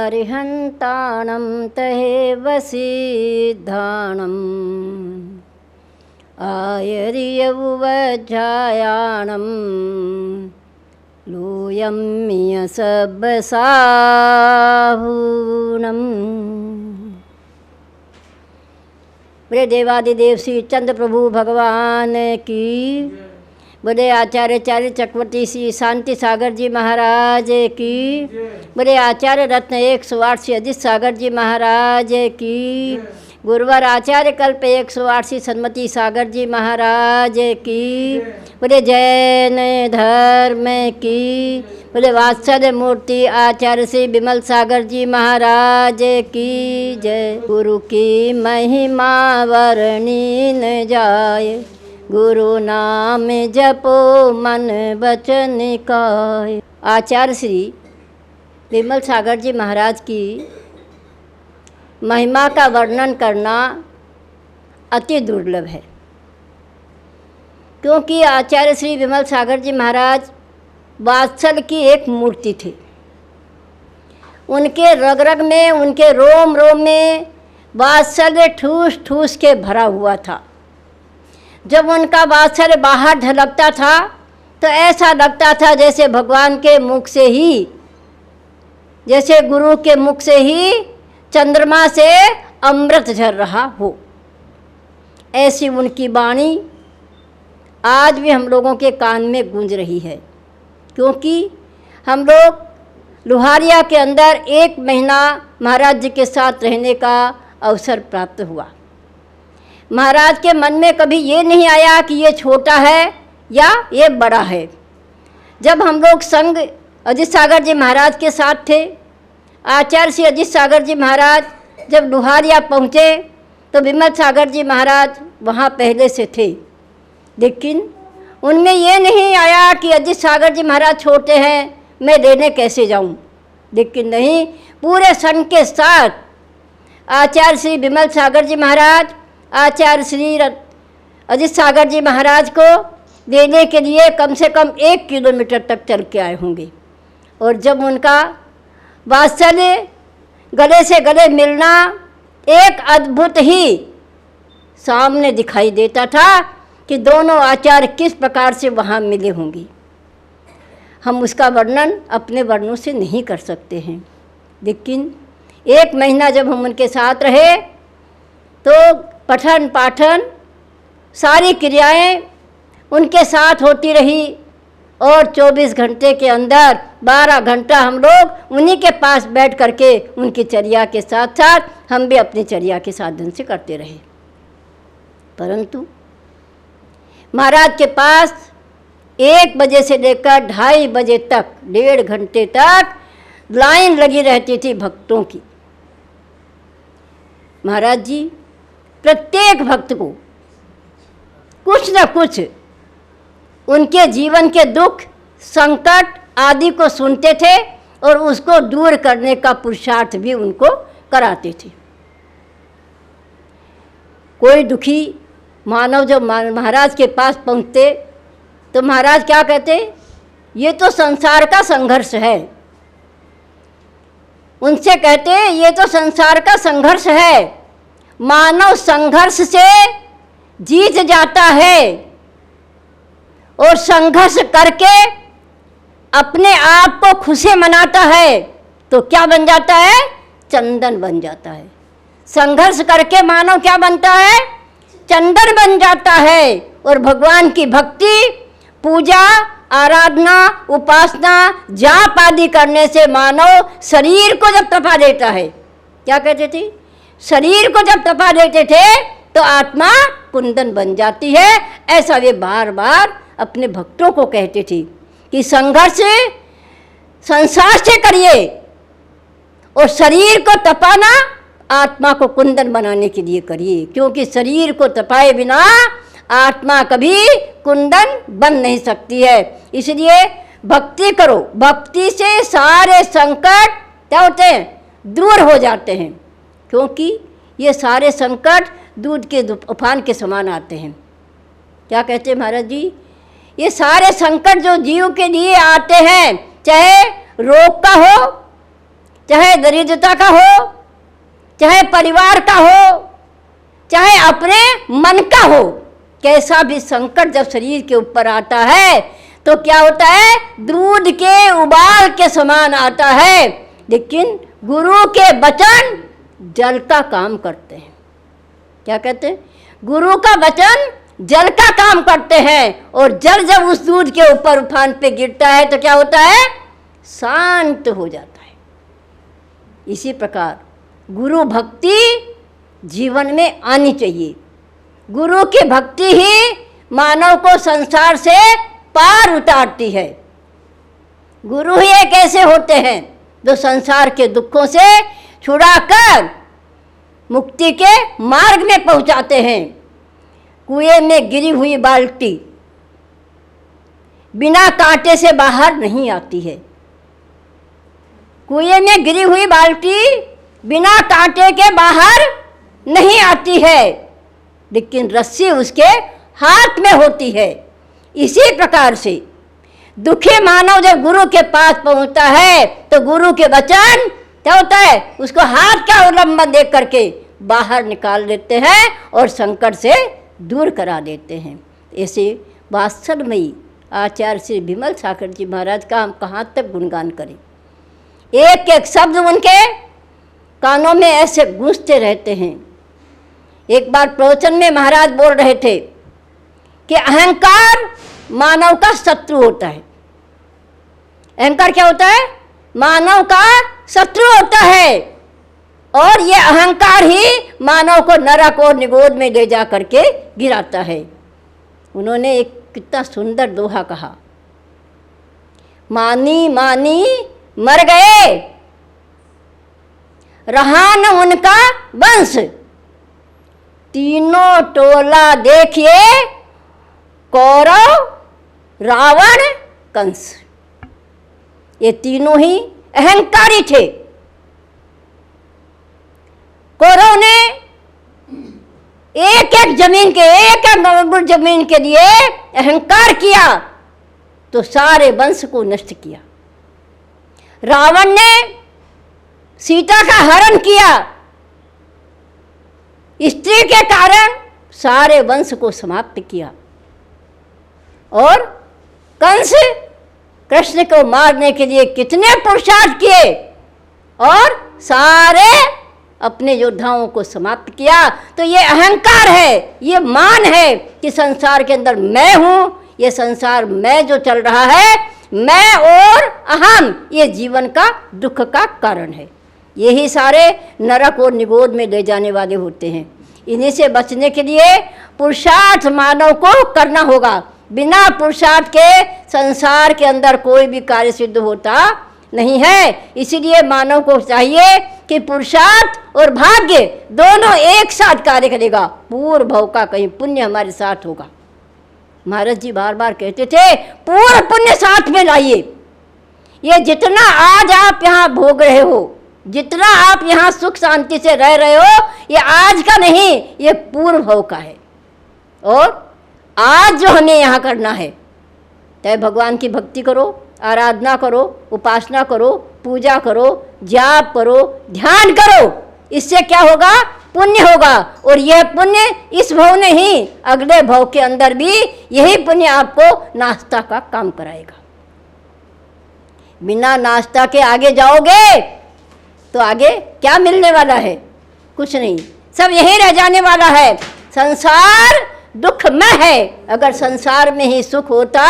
अरिहन्ताणं तहेव सिद्धाणम् आयर्यवुवज्जायाणं लोयं मियसब्बसाहूणम्। बोले देवादिदेव श्री चंद्र प्रभु भगवान की, बोले आचार्य चक्रवर्ती श्री शांति सागर जी महाराज की, बोले आचार्य रत्न 108 श्री अजित सागर जी महाराज की, गुरुवर आचार्य कल्प 108 श्री सन्मति सागर जी महाराज की, बोले जैन धर्म की, बोले वात्सल्य मूर्ति आचार्य श्री विमल सागर जी महाराज की जय। गुरु की महिमा वर्णि न जाए, गुरु नाम जपो मन वचन काए। आचार्य श्री विमल सागर जी महाराज की महिमा का वर्णन करना अति दुर्लभ है, क्योंकि आचार्य श्री विमल सागर जी महाराज वात्सल्य की एक मूर्ति थी। उनके रग रग में, उनके रोम रोम में वात्सल्य ठूस ठूस के भरा हुआ था। जब उनका वात्सल्य बाहर झलकता था तो ऐसा लगता था जैसे भगवान के मुख से ही, जैसे गुरु के मुख से ही चंद्रमा से अमृत झर रहा हो। ऐसी उनकी वाणी आज भी हम लोगों के कान में गूंज रही है, क्योंकि हम लोग लोहारिया के अंदर 1 महीना महाराज जी के साथ रहने का अवसर प्राप्त हुआ। महाराज के मन में कभी ये नहीं आया कि ये छोटा है या ये बड़ा है। जब हम लोग संग अजित सागर जी महाराज के साथ थे, आचार्य श्री अजित सागर जी महाराज जब लोहारिया पहुँचे तो विमल सागर जी महाराज वहाँ पहले से थे, लेकिन उनमें ये नहीं आया कि अजित सागर जी महाराज छोटे हैं, मैं लेने कैसे जाऊं। लेकिन नहीं, पूरे संघ के साथ आचार्य श्री विमल सागर जी महाराज आचार्य श्री अजित सागर जी महाराज को लेने के लिए कम से कम 1 किलोमीटर तक चल के आए होंगे। और जब उनका वात्सल्य गले से गले मिलना एक अद्भुत ही सामने दिखाई देता था कि दोनों आचार्य किस प्रकार से वहाँ मिले होंगे। हम उसका वर्णन अपने वर्णों से नहीं कर सकते हैं, लेकिन 1 महीना जब हम उनके साथ रहे तो पठन पाठन सारी क्रियाएं उनके साथ होती रही, और 24 घंटे के अंदर 12 घंटा हम लोग उन्हीं के पास बैठ करके उनकी चर्या के साथ साथ हम भी अपनी चर्या के साधन से करते रहे। परंतु महाराज के पास 1 बजे से लेकर 2:30 बजे तक 1.5 घंटे तक लाइन लगी रहती थी भक्तों की। महाराज जी प्रत्येक भक्त को कुछ न कुछ उनके जीवन के दुख संकट आदि को सुनते थे और उसको दूर करने का पुरुषार्थ भी उनको कराते थे। कोई दुखी मानव जब महाराज के पास पहुँचते तो महाराज क्या कहते, ये तो संसार का संघर्ष है। उनसे कहते ये तो संसार का संघर्ष है, मानव संघर्ष से जीत जाता है और संघर्ष करके अपने आप को खुशी मनाता है तो क्या बन जाता है, चंदन बन जाता है। संघर्ष करके मानव क्या बनता है, चंदन बन जाता है। और भगवान की भक्ति, पूजा, आराधना, उपासना, जाप आदि करने से मानव शरीर को जब तपा देता है, क्या कहते थे, शरीर को जब तपा देते थे तो आत्मा कुंदन बन जाती है। ऐसा वे बार बार अपने भक्तों को कहते थे कि संघर्ष संसार से करिए और शरीर को तपाना आत्मा को कुंदन बनाने के लिए करिए, क्योंकि शरीर को तपाए बिना आत्मा कभी कुंदन बन नहीं सकती है। इसलिए भक्ति करो, भक्ति से सारे संकट क्या होते हैं, दूर हो जाते हैं, क्योंकि ये सारे संकट दूध के उफान के समान आते हैं। क्या कहते हैं महाराज जी, ये सारे संकट जो जीव के लिए आते हैं, चाहे रोग का हो, चाहे दरिद्रता का हो, चाहे परिवार का हो, चाहे अपने मन का हो, कैसा भी संकट जब शरीर के ऊपर आता है तो क्या होता है, दूध के उबाल के समान आता है। लेकिन गुरु के वचन जल का काम करते हैं। क्या कहते हैं? गुरु का वचन जल का काम करते हैं। और जल जब उस दूध के ऊपर उफान पे गिरता है तो क्या होता है, शांत हो जाता है। इसी प्रकार गुरु भक्ति जीवन में आनी चाहिए। गुरु की भक्ति ही मानव को संसार से पार उतारती है। गुरु ही एक ऐसे होते हैं जो संसार के दुखों से छुड़ाकर मुक्ति के मार्ग में पहुंचाते हैं। कुएं में गिरी हुई बाल्टी बिना कांटे से बाहर नहीं आती है। कुएं में गिरी हुई बाल्टी बिना कांटे के बाहर नहीं आती है, लेकिन रस्सी उसके हाथ में होती है। इसी प्रकार से दुखी मानव जब गुरु के पास पहुंचता है तो गुरु के वचन क्या होता है, उसको हाथ का अवलंबन दे करके बाहर निकाल देते हैं और संकट से दूर करा देते हैं। ऐसे वात्सल्यमयी आचार्य श्री विमल सागर जी महाराज का हम कहाँ तक गुणगान करें। एक एक शब्द उनके कानों में ऐसे गूंजते रहते हैं। एक बार प्रवचन में महाराज बोल रहे थे कि अहंकार मानव का शत्रु होता है। अहंकार क्या होता है, मानव का शत्रु होता है। और ये अहंकार ही मानव को नरक और निगोद में ले जा करके गिराता है। उन्होंने एक कितना सुंदर दोहा कहा, मानी मानी मर गए, रहा न उनका वंश, तीनों टोला देखिए, कौरव रावण कंस। ये तीनों ही अहंकारी थे। कौरव ने एक एक जमीन के, एक एक जमीन के लिए अहंकार किया तो सारे वंश को नष्ट किया। रावण ने सीता का हरण किया, स्त्री के कारण सारे वंश को समाप्त किया। और कंस कृष्ण को मारने के लिए कितने पुरुषार्थ किए और सारे अपने योद्धाओं को समाप्त किया। तो ये अहंकार है, ये मान है कि संसार के अंदर मैं हूँ, ये संसार मैं जो चल रहा है, मैं और अहम, ये जीवन का दुख का कारण है। यही सारे नरक और निगोद में ले जाने वाले होते हैं। इन्हीं से बचने के लिए पुरुषार्थ मानव को करना होगा। बिना पुरुषार्थ के संसार के अंदर कोई भी कार्य सिद्ध होता नहीं है। इसीलिए मानव को चाहिए कि पुरुषार्थ और भाग्य दोनों एक साथ कार्य करेगा। पूर्व भव का कहीं पुण्य हमारे साथ होगा। महाराज जी बार बार कहते थे, पूर्व पुण्य साथ में लाइए। ये जितना आज आप यहाँ भोग रहे हो, जितना आप यहाँ सुख शांति से रह रहे हो, ये आज का नहीं, ये पूर्व भव का है। और आज जो हमें यहाँ करना है, चाहे भगवान की भक्ति करो, आराधना करो, उपासना करो, पूजा करो, जाप करो, ध्यान करो, इससे क्या होगा, पुण्य होगा। और यह पुण्य इस भव में ही, अगले भव के अंदर भी यही पुण्य आपको नाश्ता का काम कराएगा। बिना नाश्ता के आगे जाओगे तो आगे क्या मिलने वाला है, कुछ नहीं, सब यही रह जाने वाला है। संसार दुखमय है। अगर संसार में ही सुख होता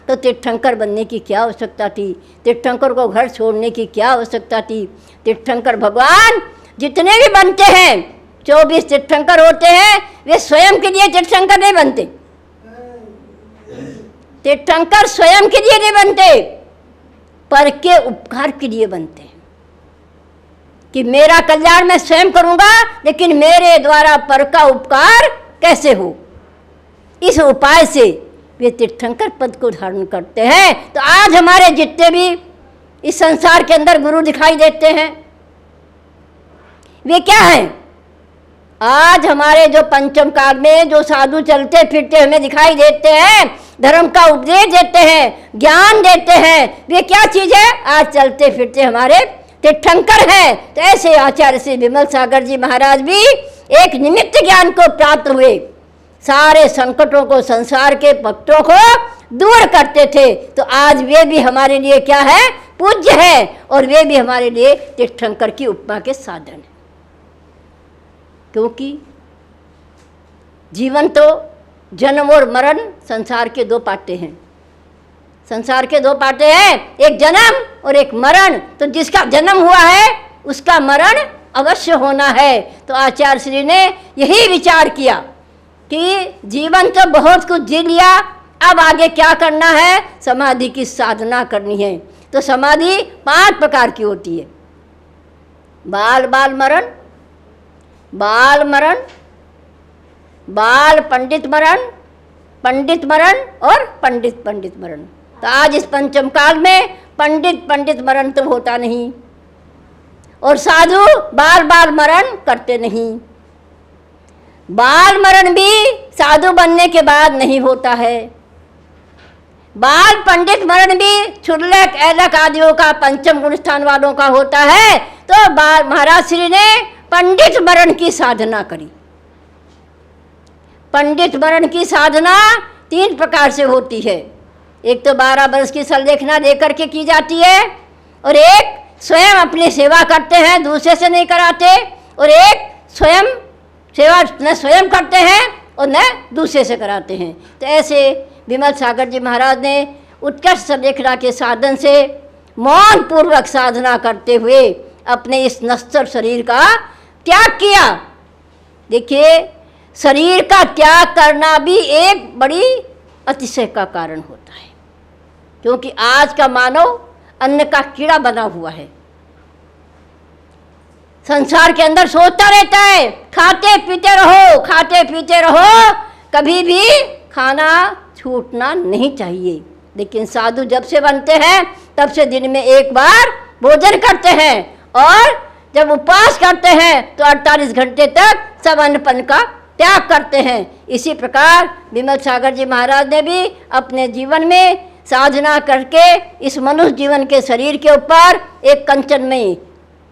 तो तीर्थंकर बनने की क्या आवश्यकता थी, तीर्थंकर को घर छोड़ने की क्या आवश्यकता थी। तीर्थंकर भगवान जितने भी बनते हैं, 24 तीर्थंकर होते हैं, वे स्वयं के लिए तीर्थंकर नहीं बनते। तीर्थंकर स्वयं के लिए नहीं बनते, पर के उपकार के लिए बनते हैं कि मेरा कल्याण मैं स्वयं करूंगा, लेकिन मेरे द्वारा पर का उपकार कैसे हो, इस उपाय से वे तीर्थंकर पद को धारण करते हैं। तो आज हमारे जितने भी इस संसार के अंदर गुरु दिखाई देते हैं, वे क्या हैं? आज हमारे जो पंचम काल में जो साधु चलते फिरते हमें दिखाई देते हैं, धर्म का उपदेश देते हैं, ज्ञान देते हैं, वे क्या चीज़ है? आज चलते फिरते हमारे तीर्थंकर है। तो ऐसे आचार्य श्री विमल सागर जी महाराज भी एक निमित्त ज्ञान को प्राप्त हुए, सारे संकटों को, संसार के भक्तों को दूर करते थे। तो आज वे भी हमारे लिए क्या है, पूज्य है, और वे भी हमारे लिए तीर्थंकर की उपमा के साधन है। क्योंकि जीवन तो जन्म और मरण, संसार के दो पाटे हैं। संसार के दो पाटे हैं, एक जन्म और एक मरण। तो जिसका जन्म हुआ है उसका मरण अवश्य होना है। तो आचार्य श्री ने यही विचार किया कि जीवन तो बहुत कुछ जी लिया, अब आगे क्या करना है, समाधि की साधना करनी है। तो समाधि 5 प्रकार की होती है। बाल बाल मरण, बाल मरण, बाल पंडित मरण, पंडित मरण और पंडित पंडित मरण। तो आज इस पंचम काल में पंडित पंडित मरण तो होता नहीं, और साधु बाल बाल मरण करते नहीं। बाल मरण भी साधु बनने के बाद नहीं होता है। बाल पंडित मरण भी छुल्लक ऐलक आदियों का, पंचम गुण स्थान वालों का होता है। तो महाराज श्री ने पंडित मरण की साधना करी। पंडित मरण की साधना 3 प्रकार से होती है। एक तो 12 वर्ष की संलेखना लेकर के की जाती है, और एक स्वयं अपनी सेवा करते हैं, दूसरे से नहीं कराते, और एक स्वयं सेवा न स्वयं करते हैं और न दूसरे से कराते हैं। तो ऐसे विमल सागर जी महाराज ने उत्कर्ष संलेखना के साधन से मौन पूर्वक साधना करते हुए अपने इस नश्वर शरीर का त्याग किया। देखिए, शरीर का त्याग करना भी एक बड़ी अतिशय का कारण होता है, क्योंकि आज का मानव अन्न का कीड़ा बना हुआ है। संसार के अंदर सोचता रहता है, खाते पीते रहो, खाते पीते रहो, कभी भी खाना छूटना नहीं चाहिए। लेकिन साधु जब से बनते हैं तब से दिन में एक बार भोजन करते हैं, और जब उपवास करते हैं तो 48 घंटे तक सब अन्नपान का त्याग करते हैं। इसी प्रकार विमल सागर जी महाराज ने भी अपने जीवन में साधना करके इस मनुष्य जीवन के शरीर के ऊपर एक कंचन में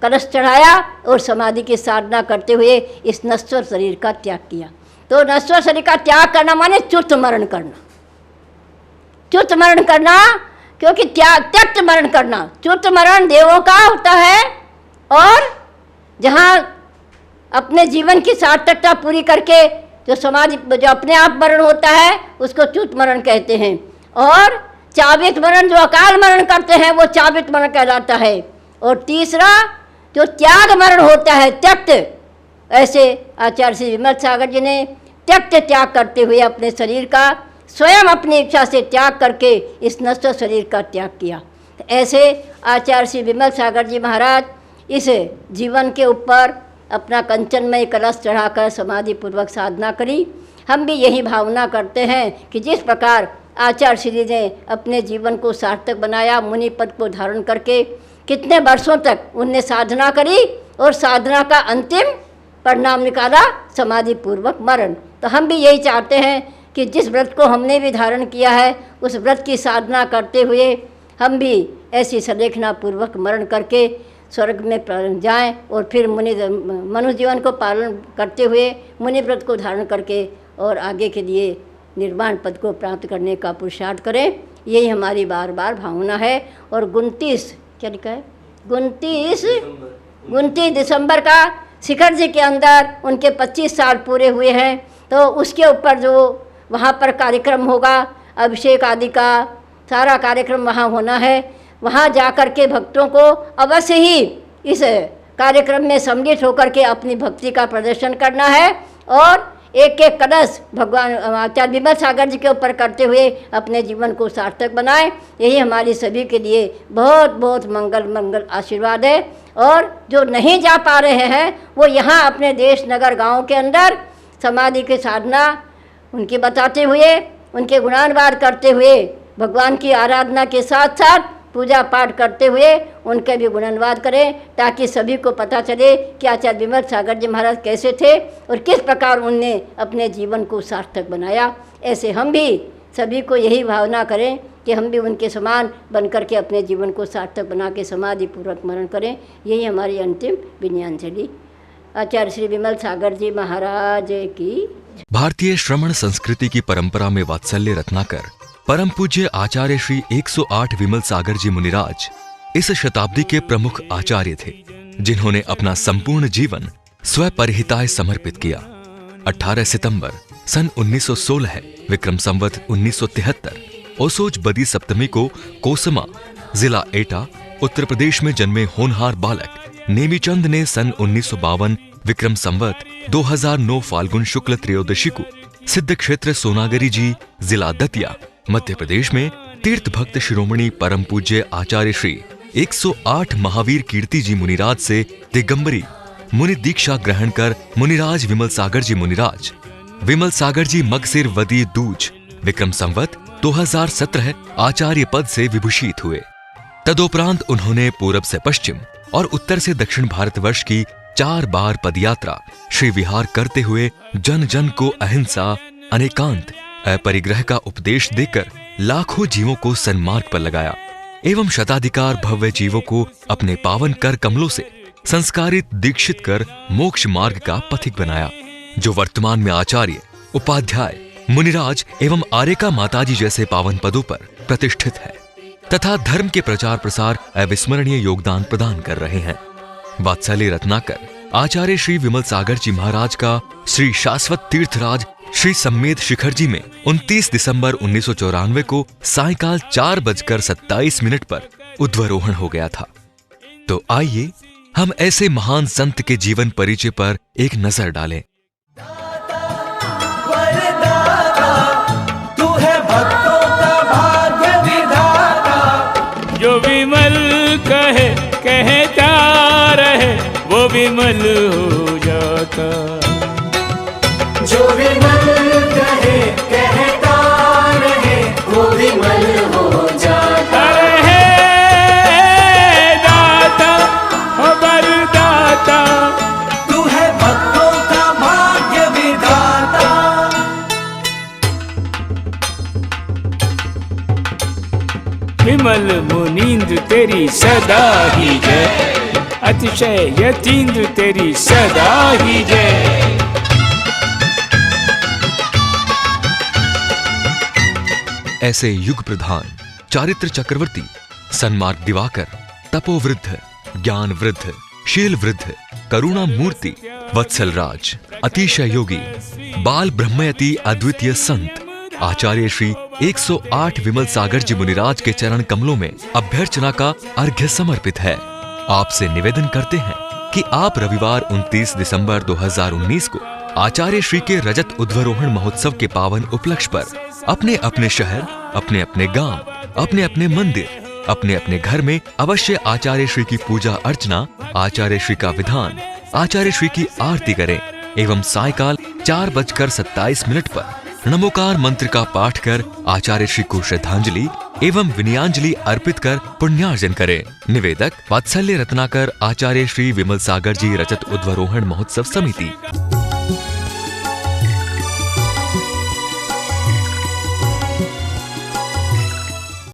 कलश चढ़ाया और समाधि की साधना करते हुए इस नश्वर शरीर का त्याग किया। तो नश्वर शरीर का त्याग करना माने च्युत मरण करना। च्युत मरण करना, क्योंकि त्यक्त मरण करना, च्युत मरण देवों का होता है, और जहाँ अपने जीवन की सार्थकता पूरी करके जो समाधि, जो अपने आप मरण होता है उसको च्युत मरण कहते हैं, और चाबित मरण जो अकाल मरण करते हैं वो चाबित मरण कहलाता है। और तीसरा जो त्याग मरण होता है, त्यक्त, ऐसे आचार्य श्री विमल सागर जी ने त्यक्त त्याग करते हुए अपने शरीर का स्वयं अपनी इच्छा से त्याग करके इस नश्वर शरीर का त्याग किया। ऐसे आचार्य श्री विमल सागर जी महाराज इस जीवन के ऊपर अपना कंचनमय कलश चढ़ाकर समाधि पूर्वक साधना करी। हम भी यही भावना करते हैं कि जिस प्रकार आचार्य श्री ने अपने जीवन को सार्थक बनाया, मुनि पद को धारण करके कितने वर्षों तक उनने साधना करी, और साधना का अंतिम परिणाम निकाला समाधि पूर्वक मरण। तो हम भी यही चाहते हैं कि जिस व्रत को हमने भी धारण किया है उस व्रत की साधना करते हुए हम भी ऐसी संलेखना पूर्वक मरण करके स्वर्ग में जाएं, और फिर मनुष्य जीवन को पालन करते हुए मुनि व्रत को धारण करके और आगे के लिए निर्वाण पद को प्राप्त करने का पुरुषार्थ करें। यही हमारी बार बार भावना है। और 29 क्या लिखा है, 29 दिसंबर का शिखर जी के अंदर उनके 25 साल पूरे हुए हैं। तो उसके ऊपर जो वहाँ पर कार्यक्रम होगा, अभिषेक आदि का सारा कार्यक्रम वहाँ होना है। वहाँ जा कर के भक्तों को अवश्य ही इस कार्यक्रम में सम्मिलित होकर के अपनी भक्ति का प्रदर्शन करना है, और एक एक कलश भगवान आचार्य विमल सागर जी के ऊपर करते हुए अपने जीवन को सार्थक बनाएं। यही हमारी सभी के लिए बहुत बहुत मंगल आशीर्वाद है। और जो नहीं जा पा रहे हैं वो यहाँ अपने देश नगर गांव के अंदर समाधि की साधना उनकी बताते हुए, उनके गुणानुवाद करते हुए, भगवान की आराधना के साथ साथ पूजा पाठ करते हुए उनके भी गुणानुवाद करें, ताकि सभी को पता चले कि आचार्य विमल सागर जी महाराज कैसे थे और किस प्रकार उनने अपने जीवन को सार्थक बनाया। ऐसे हम भी सभी को यही भावना करें कि हम भी उनके समान बन करके अपने जीवन को सार्थक बना के समाधि पूर्वक मरण करें। यही हमारी अंतिम विनयांजलि। आचार्य श्री विमल सागर जी महाराज की। भारतीय श्रमण संस्कृति की परंपरा में वात्सल्य रत्नाकर परम पूज्य आचार्य श्री 108 विमल सागर जी मुनिराज इस शताब्दी के प्रमुख आचार्य थे, जिन्होंने अपना संपूर्ण जीवन स्वपरहिताय समर्पित किया। 18 सितंबर सन 1916 विक्रम संवत 1973 ओसोज बदी सप्तमी को कोसमा जिला एटा उत्तर प्रदेश में जन्मे होनहार बालक नेमीचंद ने सन 1952 विक्रम संवत 2009 फाल्गुन शुक्ल त्रयोदशी को सिद्ध क्षेत्र सोनागरी जी जिला दतिया मध्य प्रदेश में तीर्थ भक्त शिरोमणि परम पूज्य आचार्य श्री 108 महावीर कीर्ति जी मुनिराज से दिगंबरी मुनि दीक्षा ग्रहण कर मुनिराज विमल सागर जी मुनिराज विमल सागर जी मगसिर वदी दूज विक्रम संवत 2017 आचार्य पद से विभूषित हुए। तदोपरांत उन्होंने पूरब से पश्चिम और उत्तर से दक्षिण भारतवर्ष की 4 बार पदयात्रा श्री विहार करते हुए जन जन को अहिंसा अनेकांत अपरिग्रह का उपदेश देकर लाखों जीवों को सन्मार्ग पर लगाया एवं शताधिकार भव्य जीवों को अपने पावन कर कमलों से संस्कारित दीक्षित कर मोक्ष मार्ग का पथिक बनाया, जो वर्तमान में आचार्य उपाध्याय मुनिराज एवं आर्यका माताजी जैसे पावन पदों पर प्रतिष्ठित है तथा धर्म के प्रचार प्रसार अविस्मरणीय योगदान प्रदान कर रहे हैं। वात्सल्य रत्नाकर आचार्य श्री विमल सागर जी महाराज का श्री शाश्वत तीर्थराज श्री सम्मेद शिखर जी में 29 दिसंबर 1994 को सायंकाल 4:27 पर उद्वरोहण हो गया था। तो आइए हम ऐसे महान संत के जीवन परिचय पर एक नजर डालें। तू है भक्तों का भाग्य विधाता, जो विमल कहे कहता रहे वो विमल हो जाता, जो विमल कहे कहता रहे वो विमल हो जाता। रहे दाता हो बरदाता, तू है भक्तों का भाग्य विधाता। विमल मुनींद्र तेरी सदा ही जय, अतिशय यतीन्द्र तेरी सदा ही जय। ऐसे युग प्रधान चारित्र चक्रवर्ती सन्मार्ग दिवाकर तपोवृद्ध ज्ञान वृद्ध शील वृद्ध करुणा मूर्ति वत्सल राज अतिशय योगी बाल ब्रह्मयति अद्वितीय संत आचार्य श्री 108 विमल सागर जी मुनिराज के चरण कमलों में अभ्यर्चना का अर्घ्य समर्पित है। आपसे निवेदन करते हैं कि आप रविवार 29 दिसंबर 2019 को आचार्य श्री के रजत उद्वरोहण महोत्सव के पावन उपलक्ष्य पर अपने अपने शहर अपने अपने गांव अपने अपने मंदिर अपने अपने घर में अवश्य आचार्य श्री की पूजा अर्चना आचार्य श्री का विधान आचार्य श्री की आरती करें एवं सायकाल 4:27 पर नमोकार मंत्र का पाठ कर आचार्य श्री को श्रद्धांजलि एवं विनयांजलि अर्पित कर पुण्यार्जन करें। निवेदक वात्सल्य रत्नाकर आचार्य श्री विमल सागर जी रजत उद्वरोहण महोत्सव समिति।